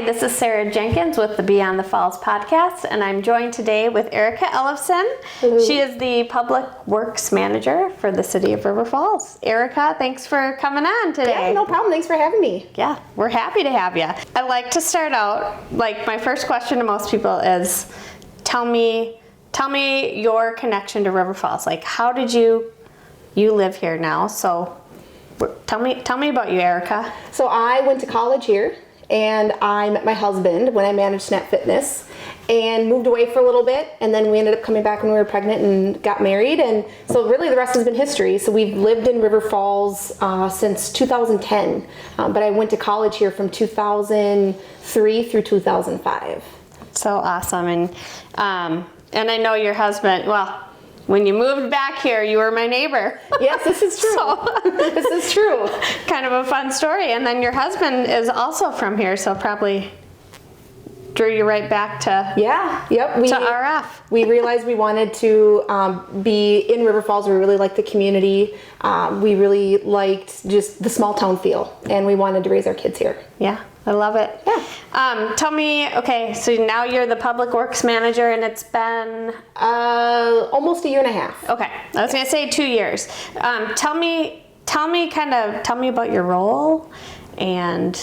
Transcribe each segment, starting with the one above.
Hi, this is Sarah Jenkins with the Beyond the Falls podcast, and I'm joined today with Erica Ellefson. Hello. She is the Public Works Manager for the City of River Falls. Erica, thanks for coming on today. Yeah, no problem. Thanks for having me. Yeah, we're happy to have you. I like to start out, like my first question to most people is, tell me your connection to River Falls. Like, how did you live here now? So tell me about you, Erica. So I went to college here, and I met my husband when I managed Snap Fitness and moved away for a little bit, and then we ended up coming back when we were pregnant and got married, and so really the rest has been history. So we've lived in River Falls since 2010, but I went to college here from 2003 through 2005. So awesome. And I know your husband, well, when you moved back here, you were my neighbor. Yes, this is true. This is true. Kind of a fun story. And then your husband is also from here, so probably drew you right back to to RF. We realized we wanted to be in River Falls. We really liked the community. We really liked just the small town feel, and we wanted to raise our kids here. Yeah, I love it. Yeah. Tell me, okay, so now you're the Public Works Manager, and it's been almost a year and a half. Okay, I was gonna say 2 years. Tell me about your role and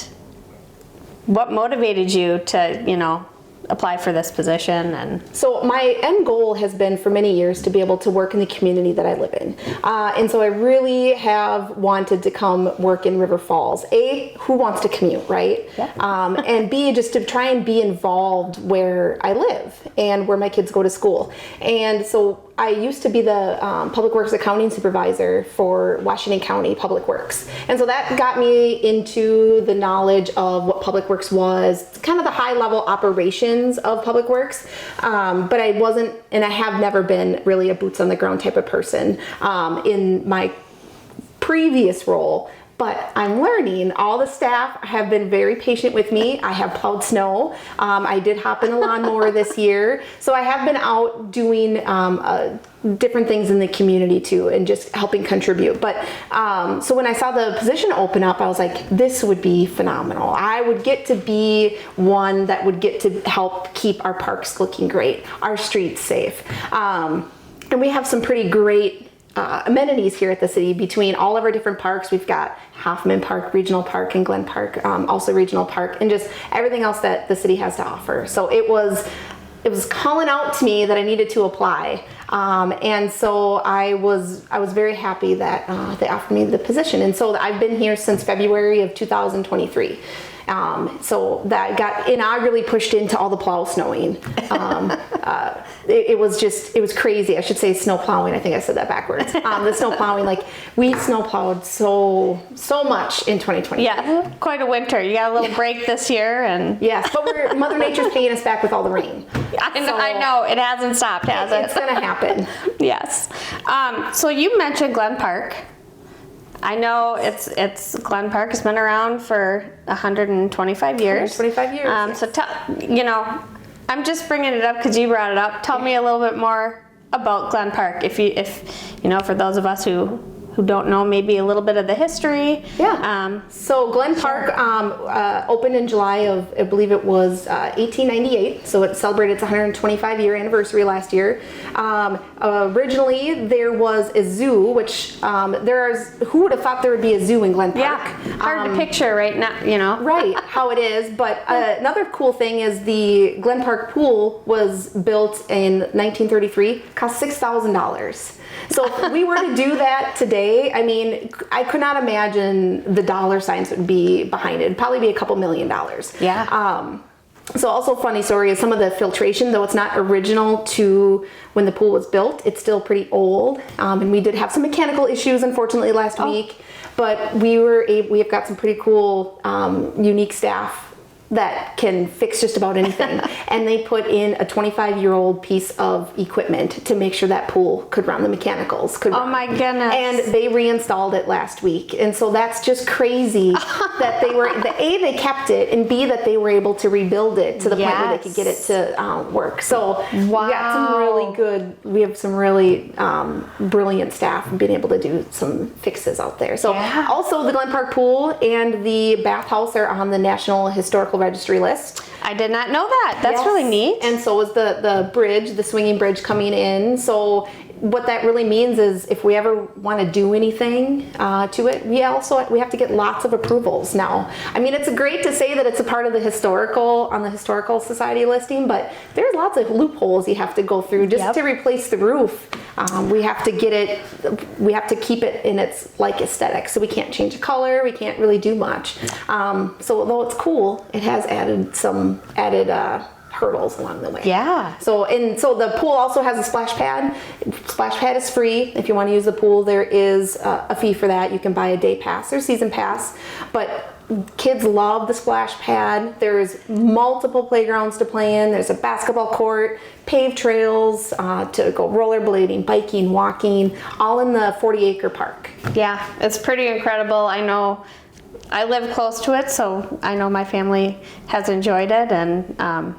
what motivated you to, apply for this position. And so my end goal has been for many years to be able to work in the community that I live in. And so I really have wanted to come work in River Falls. A, who wants to commute, right? Yeah. And B, just to try and be involved where I live and where my kids go to school. And so I used to be the Public Works Accounting Supervisor for Washington County Public Works. And so that got me into the knowledge of what Public Works was, kind of the high level operations of Public Works. But I wasn't, and I have never been really a boots on the ground type of person in my previous role. But I'm learning. All the staff have been very patient with me. I have plowed snow. I did hop in a lawnmower this year. So I have been out doing different things in the community too, and just helping contribute. But so when I saw the position open up, I was like, this would be phenomenal. I would get to be one that would get to help keep our parks looking great, our streets safe. And we have some pretty great amenities here at the city. Between all of our different parks, we've got Hoffman Park, Regional Park, and Glen Park, also Regional Park, and just everything else that the city has to offer. So it was calling out to me that I needed to apply, and so I was very happy that they offered me the position. And so I've been here since February of 2023. So that got inaugurally pushed into all the plow snowing. It was crazy. I should say snow plowing. I think I said that backwards. The snow plowing, like we snow plowed so much in 2020. yeah, quite a winter. You got a little break this year, and Yes, but Mother Nature's paying us back with all the rain. I know it hasn't stopped, has it? It's gonna happen. Yes. So you mentioned Glen Park. I know it's Glen Park has been around for 125 years. 125 years. Yes. So I'm just bringing it up because you brought it up. Tell me a little bit more about Glen Park, if for those of us who don't know maybe a little bit of the history. Yeah. So Glen Park opened in July of, I believe it was 1898. So it celebrated its 125 year anniversary last year. Originally there was a zoo, which who would have thought there would be a zoo in Glen Park? Yeah. Hard to picture right now. Right, how it is. But another cool thing is the Glen Park pool was built in 1933, cost $6,000. So if we were to do that today, I mean, I could not imagine the dollar signs would be behind it. It'd probably be a couple $1 million. Yeah. So also funny story is some of the filtration, though it's not original to when the pool was built, it's still pretty old. And we did have some mechanical issues, unfortunately, last week. But we have got some pretty cool, unique staff that can fix just about anything. And they put in a 25-year-old piece of equipment to make sure that pool could run, the mechanicals could run. Oh my goodness. And they reinstalled it last week. And so that's just crazy that they kept it, and B, that they were able to rebuild it to the point where they could get it to work. So we have some really brilliant staff and being able to do some fixes out there. So also the Glen Park pool and the bathhouse are on the National Historical historical registry list. I did not know that. That's really neat. And so is the bridge, the swinging bridge coming in. So what that really means is if we ever want to do anything to it, we have to get lots of approvals now. I mean, it's great to say that it's a part of the historical society listing, but there's lots of loopholes you have to go through just to replace the roof. We have to keep it in its like aesthetic. So we can't change the color. We can't really do much. So although it's cool, it has added some hurdles along the way. Yeah. So the pool also has a splash pad. Splash pad is free. If you want to use the pool, there is a fee for that. You can buy a day pass or season pass. But kids love the splash pad. There's multiple playgrounds to play in. There's a basketball court, paved trails to go rollerblading, biking, walking, all in the 40-acre park. Yeah, it's pretty incredible. I know I live close to it, so I know my family has enjoyed it, and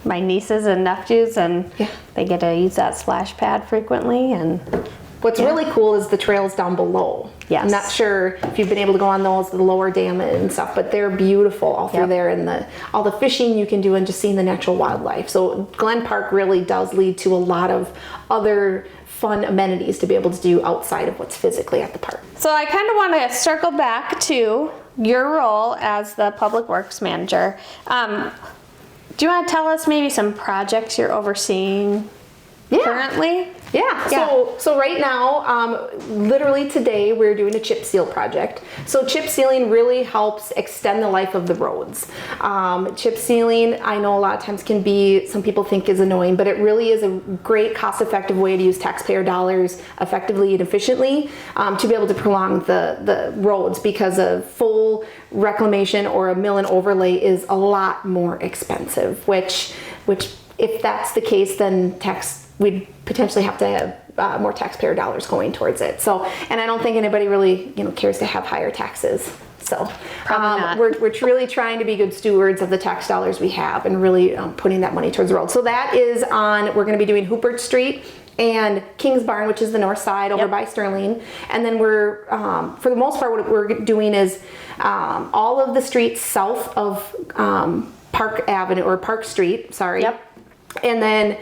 my nieces and nephews, and they get to use that splash pad frequently. And what's really cool is the trails down below. Yes. I'm not sure if you've been able to go on those, the lower dam and stuff, but they're beautiful all through there, and all the fishing you can do and just seeing the natural wildlife. So Glen Park really does lead to a lot of other fun amenities to be able to do outside of what's physically at the park. So I kind of want to circle back to your role as the Public Works Manager. Do you want to tell us maybe some projects you're overseeing currently? Yeah. So right now, literally today, we're doing a chip seal project. So chip sealing really helps extend the life of the roads. Chip sealing, I know a lot of times can be, some people think is annoying, but it really is a great cost-effective way to use taxpayer dollars effectively and efficiently to be able to prolong the roads, because a full reclamation or a mill and overlay is a lot more expensive, which if that's the case, then we'd potentially have to have more taxpayer dollars going towards it. So, and I don't think anybody really, cares to have higher taxes. So, we're truly trying to be good stewards of the tax dollars we have, and really putting that money towards the road. So that is we're going to be doing Hoopert Street and King's Barn, which is the north side over by Sterling. And then we're, for the most part, what we're doing is all of the streets south of Park Avenue, or Park Street, sorry. And then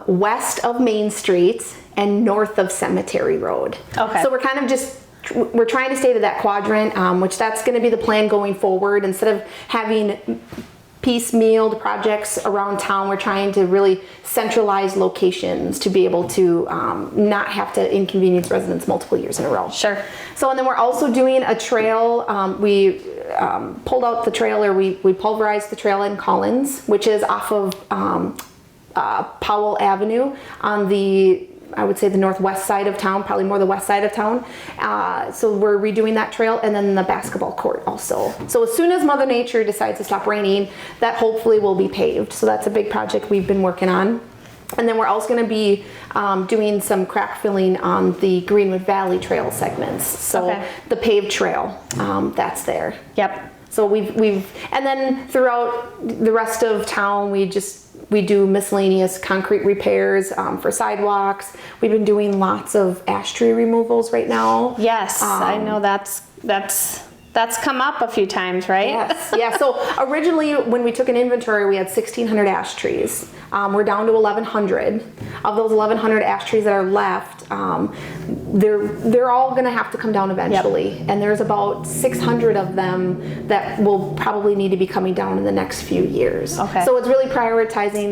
west of Main Street and north of Cemetery Road. Okay. So we're kind of we're trying to stay to that quadrant, which that's going to be the plan going forward. Instead of having piecemealed projects around town, we're trying to really centralize locations to be able to not have to inconvenience residents multiple years in a row. Sure. So, and then we're also doing a trail. We pulled out the trail, or we pulverized the trail in Collins, which is off of Powell Avenue on I would say the northwest side of town, probably more the west side of town. So we're redoing that trail, and then the basketball court also. So as soon as Mother Nature decides to stop raining, that hopefully will be paved. So that's a big project we've been working on. And then we're also going to be doing some crack filling on the Greenwood Valley Trail segments. So the paved trail, that's there. Yep. So and then throughout the rest of town, we do miscellaneous concrete repairs for sidewalks. We've been doing lots of ash tree removals right now. Yes, I know that's come up a few times, right? Yes. Yeah. So originally, when we took an inventory, we had 1,600 ash trees. We're down to 1,100. Of those 1,100 ash trees that are left, they're all going to have to come down eventually. And there's about 600 of them that will probably need to be coming down in the next few years. Okay. So it's really prioritizing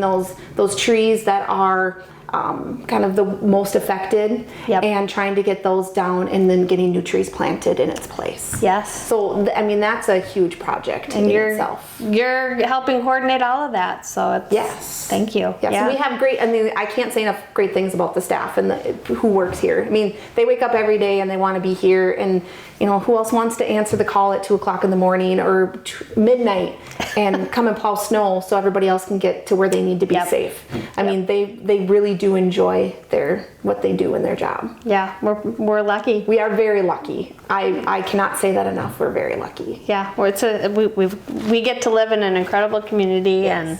those trees that are kind of the most affected, and trying to get those down, and then getting new trees planted in its place. Yes. So I mean, that's a huge project in itself. You're helping coordinate all of that, so it's, thank you. Yes. Yeah. We have I can't say enough great things about the staff and who works here. I mean, they wake up every day and they want to be here, and who else wants to answer the call at 2:00 in the morning or midnight and come and plow snow so everybody else can get to where they need to be safe. I mean, they really do enjoy what they do in their job. Yeah, we're lucky. We are very lucky. I cannot say that enough. We're very lucky. Yeah, we get to live in an incredible community and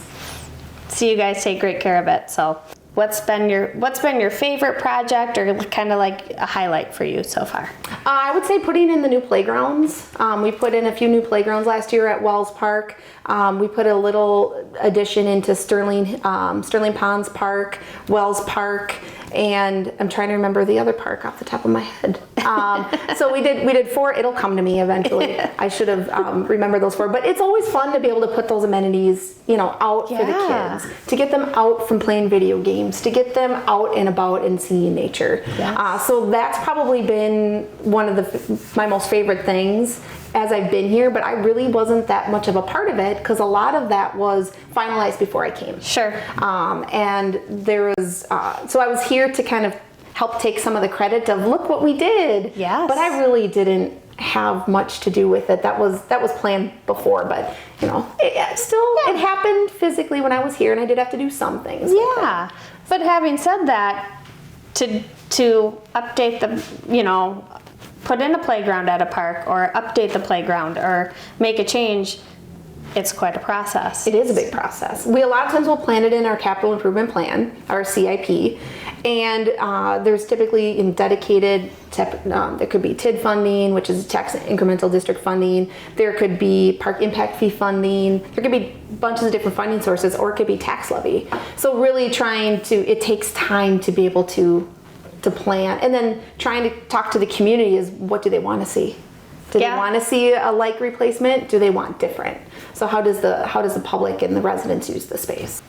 see you guys take great care of it. So what's been your favorite project, or kind of like a highlight for you so far? I would say putting in the new playgrounds. We put in a few new playgrounds last year at Wells Park. We put a little addition into Sterling Ponds Park, Wells Park, and I'm trying to remember the other park off the top of my head. So we did 4. It'll come to me eventually. I should have remembered those 4. But it's always fun to be able to put those amenities, out for the kids, to get them out from playing video games, to get them out and about and seeing nature. Yes. So that's probably been one of my most favorite things as I've been here, but I really wasn't that much of a part of it because a lot of that was finalized before I came. Sure. And there was, so I was here to kind of help take some of the credit of look what we did. Yes. But I really didn't have much to do with it. That was planned before, but it happened physically when I was here, and I did have to do some things. Yeah. But having said that, to update the, put in a playground at a park or update the playground or make a change, it's quite a process. It is a big process. We a lot of times will plan it in our capital improvement plan, our CIP, and there's typically dedicated, there could be TID funding, which is tax incremental district funding. There could be park impact fee funding. There could be bunches of different funding sources, or it could be tax levy. So really it takes time to be able to plan, and then trying to talk to the community is what do they want to see? Do they want to see a like replacement? Do they want different? So how does the public and the residents use the space?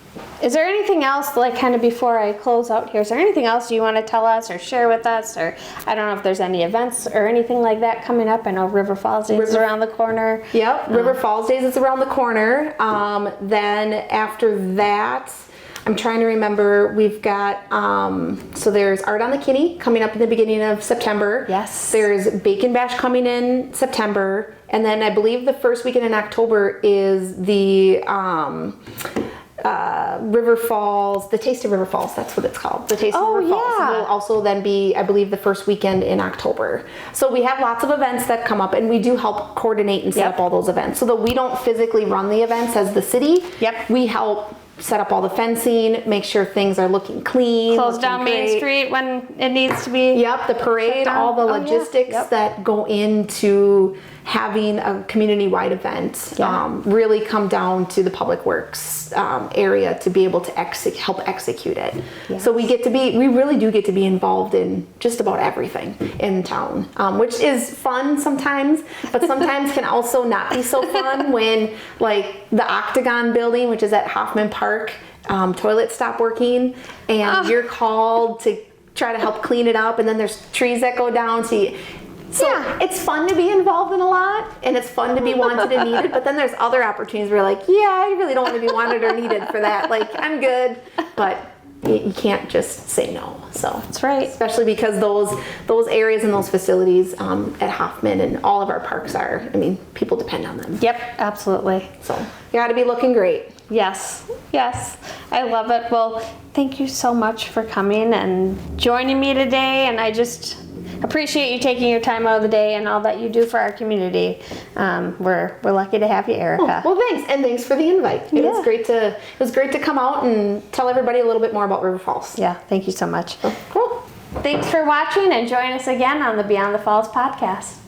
Is there anything else, like kind of before I close out here, is there anything else you want to tell us or share with us? Or I don't know if there's any events or anything like that coming up. I know River Falls Days is around the corner. Yep, River Falls Days is around the corner. Then after that, I'm trying to remember, we've got, so there's Art on the Kinney coming up in the beginning of September. Yes. There's Bacon Bash coming in September. And then I believe the first weekend in October is the River Falls, the Taste of River Falls, that's what it's called. The Taste of River Falls will also then be, I believe, the first weekend in October. So we have lots of events that come up, and we do help coordinate and set up all those events. So that we don't physically run the events as the city, we help set up all the fencing, make sure things are looking clean. Close down Main Street when it needs to be. Yep, the parade, all the logistics that go into having a community-wide event really come down to the public works area to be able to help execute it. Yes. So we really do get to be involved in just about everything in town, which is fun sometimes, but sometimes can also not be so fun when, like, the Octagon building, which is at Hoffman Park, toilets stop working, and you're called to try to help clean it up, and then there's trees that go down, so it's fun to be involved in a lot, and it's fun to be wanted and needed, but then there's other opportunities where you're like, I really don't want to be wanted or needed for that. Like, I'm good, but you can't just say no. So that's right. Especially because those areas and those facilities at Hoffman and all of our parks people depend on them. Yep, absolutely. So you got to be looking great. Yes, I love it. Well, thank you so much for coming and joining me today, and I just appreciate you taking your time out of the day and all that you do for our community. We're lucky to have you, Erica. Well, thanks, and thanks for the invite. It was great to come out and tell everybody a little bit more about River Falls. Yeah, thank you so much. Cool. Thanks for watching, and join us again on the Beyond the Falls podcast.